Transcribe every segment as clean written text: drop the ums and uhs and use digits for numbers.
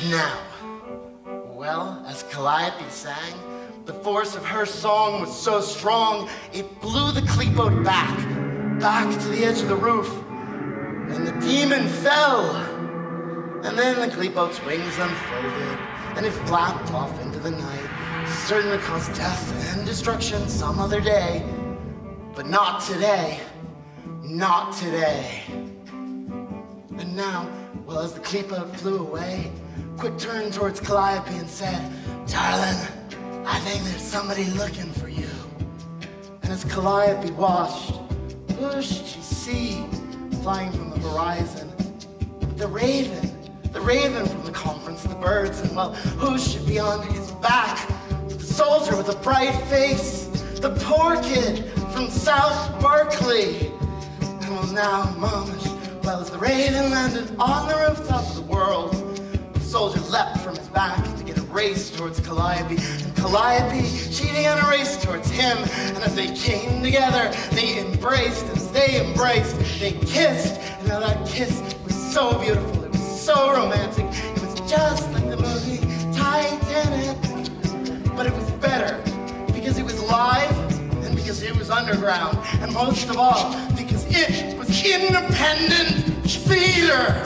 Now, well, as Calliope sang, the force of her song was so strong, it blew the Qliphote back to the edge of the roof, and the demon fell. And then the Qliphote's wings unfolded, and it flapped off into the night, certain to cause death and destruction some other day. But not today. Not today. And now, well, as the Qliphote flew away, Quick turned towards Calliope and said, "Darling, I think there's somebody looking for you." And as Calliope watched, who should she see flying from the horizon? The raven from the conference of the birds. And well, who should be on his back? The soldier with a bright face, the poor kid from South Berkeley. And well, now, Mamish, well, as the raven landed on the rooftop of the world, the soldier leapt from his back to get a race towards Calliope. And Calliope, she began a race towards him. And as they came together, they embraced. As they embraced, they kissed. And now that kiss was so beautiful. It was so romantic. It was just like the movie Titanic. But it was better because it was live and because it was underground. And most of all, because it was independent theater.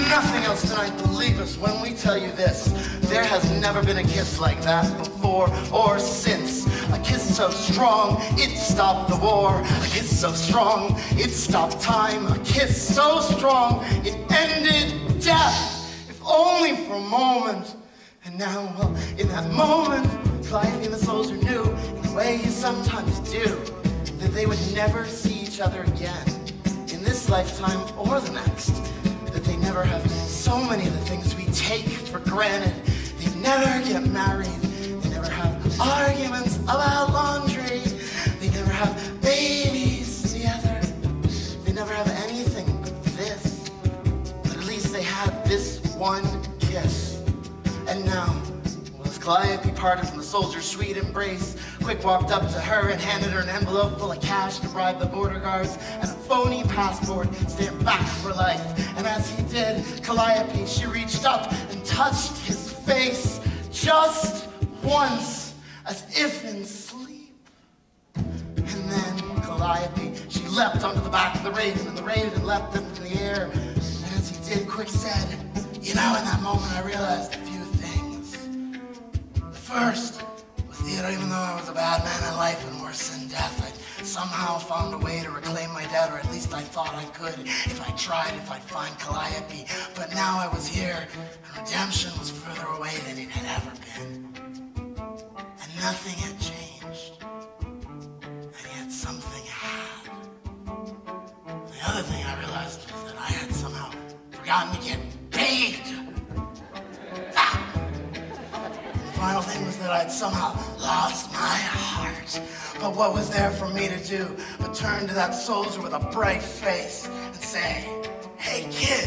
Nothing else tonight, believe us when we tell you this. There has never been a kiss like that before or since. A kiss so strong, it stopped the war. A kiss so strong, it stopped time. A kiss so strong, it ended death, if only for a moment. And now, well, in that moment, Calliope and the soldier knew, in the way you sometimes do, that they would never see each other again, in this lifetime or the next. That they never have so many of the things we take for granted. They never get married. They never have arguments about laundry. They never have babies together. They never have anything but this. But at least they had this one kiss. And now, as Calliope parted from the soldier's sweet embrace, Quick walked up to her and handed her an envelope full of cash to bribe the border guards and a phony passport stamped back for life. And as he did, Calliope, she reached up and touched his face just once, as if in sleep. And then Calliope, she leapt onto the back of the raven, and the raven leapt up into the air. And as he did, Quick said, "You know, in that moment I realized a few things. The first was that even though I was a bad man in life and worse than death, I somehow found a way to reclaim my debt, or at least I thought I could. If I tried, if I'd find Calliope. But now I was here, and redemption was further away than it had ever been. And nothing had changed. And yet something had. The other thing I realized was that I had somehow forgotten to get paid. The final thing was that I'd somehow lost my heart. But what was there for me to do but turn to that soldier with a bright face and say, "Hey kid,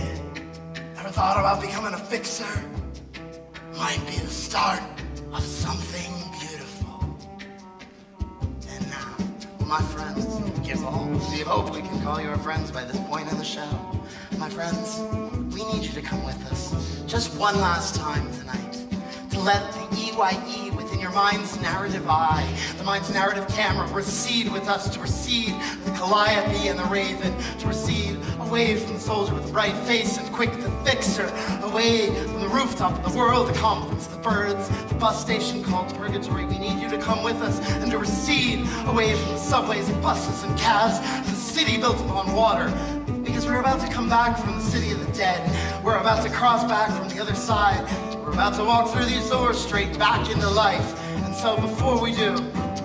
ever thought about becoming a fixer? Might be the start of something beautiful." And now, well, my friends, we hope we can call you our friends by this point in the show. My friends, we need you to come with us just one last time tonight, to let the EYE within your mind's narrative eye, the mind's narrative camera, recede with us, to recede with Calliope and the raven, to recede away from the soldier with the bright face and Quick the fixer, away from the rooftop of the world, the conference, the birds, the bus station called Purgatory. We need you to come with us and to recede away from the subways and buses and cabs, the city built upon water. Because we're about to come back from the city of the dead. We're about to cross back from the other side. We're about to walk through these doors straight back into life. And so before we do,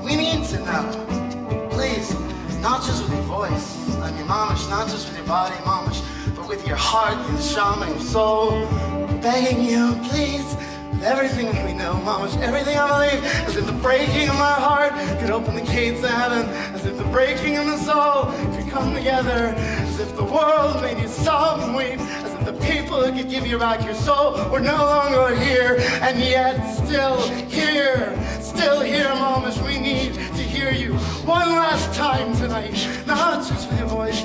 we need to know, please, not just with your voice, and your mamish, not just with your body, mamish, but with your heart, your neshama, your soul, begging you, please, with everything that we know, mamish, everything I believe, as if the breaking of my heart could open the gates of heaven, as if the breaking of the soul could come together, as if the world made you sob and weep, as if the people who could give you back your soul were no longer here, and yet still here, mamish. We need to hear you one last time tonight, not just with your voice,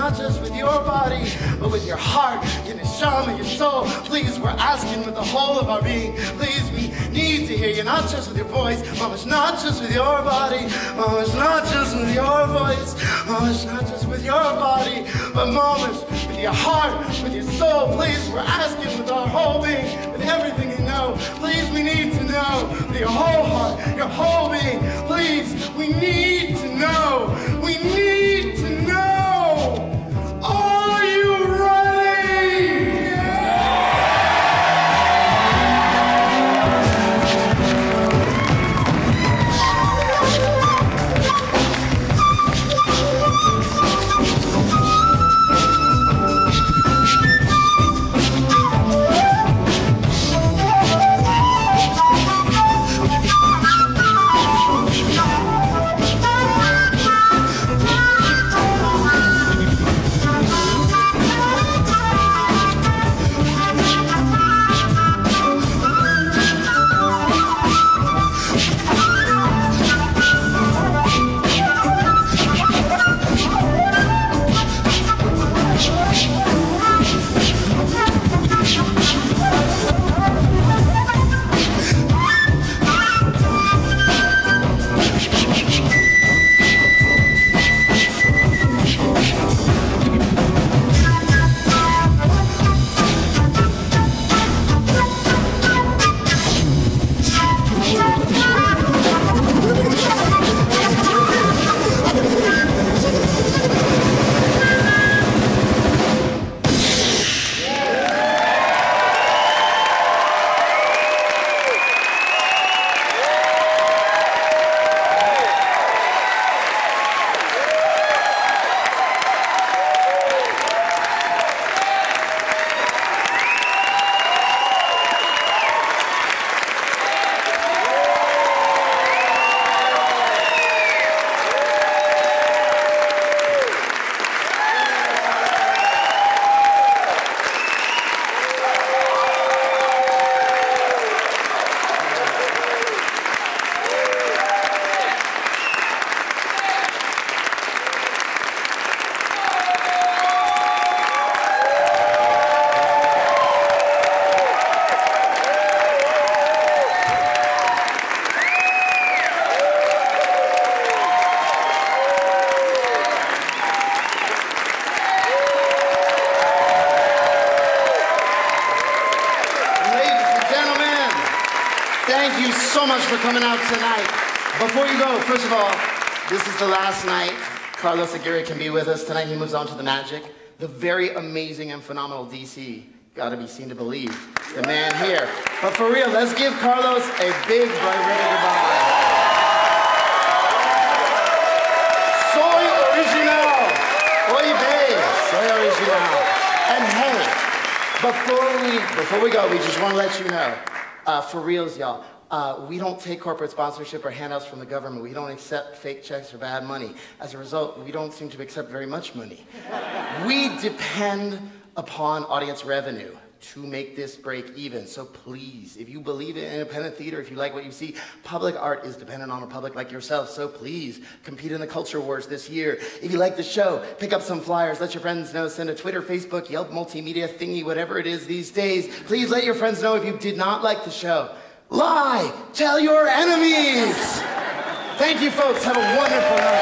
not just with your body, but with your heart, your neshama, your soul. Please, we're asking with the whole of our being. Please, we need to hear you, not just with your voice. Mama, it's not just with your body. Mama, it's not just with your voice. Mama, it's not just with your body, but Mama, it's with your heart, with your soul. Please, we're asking with our whole being, with everything you know. Please, we need to know with your whole heart, your whole being. Please, we need to know. We need to know. Are you ready? Thank you so much for coming out tonight. Before you go, first of all, this is the last night Carlos Aguirre can be with us. Tonight he moves on to the Magic. The very amazing and phenomenal DC. Gotta be seen to believe. The man here. But for real, let's give Carlos a big bright red goodbye. Soy original. Oy vey. Soy original. And hey, before we go, we just want to let you know, for reals, y'all, we don't take corporate sponsorship or handouts from the government. We don't accept fake checks or bad money. As a result, we don't seem to accept very much money. We depend upon audience revenue to make this break even. So please, if you believe in independent theater, if you like what you see, public art is dependent on a public like yourself. So please, compete in the culture wars this year. If you like the show, pick up some flyers, let your friends know, send a Twitter, Facebook, Yelp, multimedia thingy, whatever it is these days. Please let your friends know if you did not like the show. Lie! Tell your enemies! Thank you, folks. Have a wonderful night.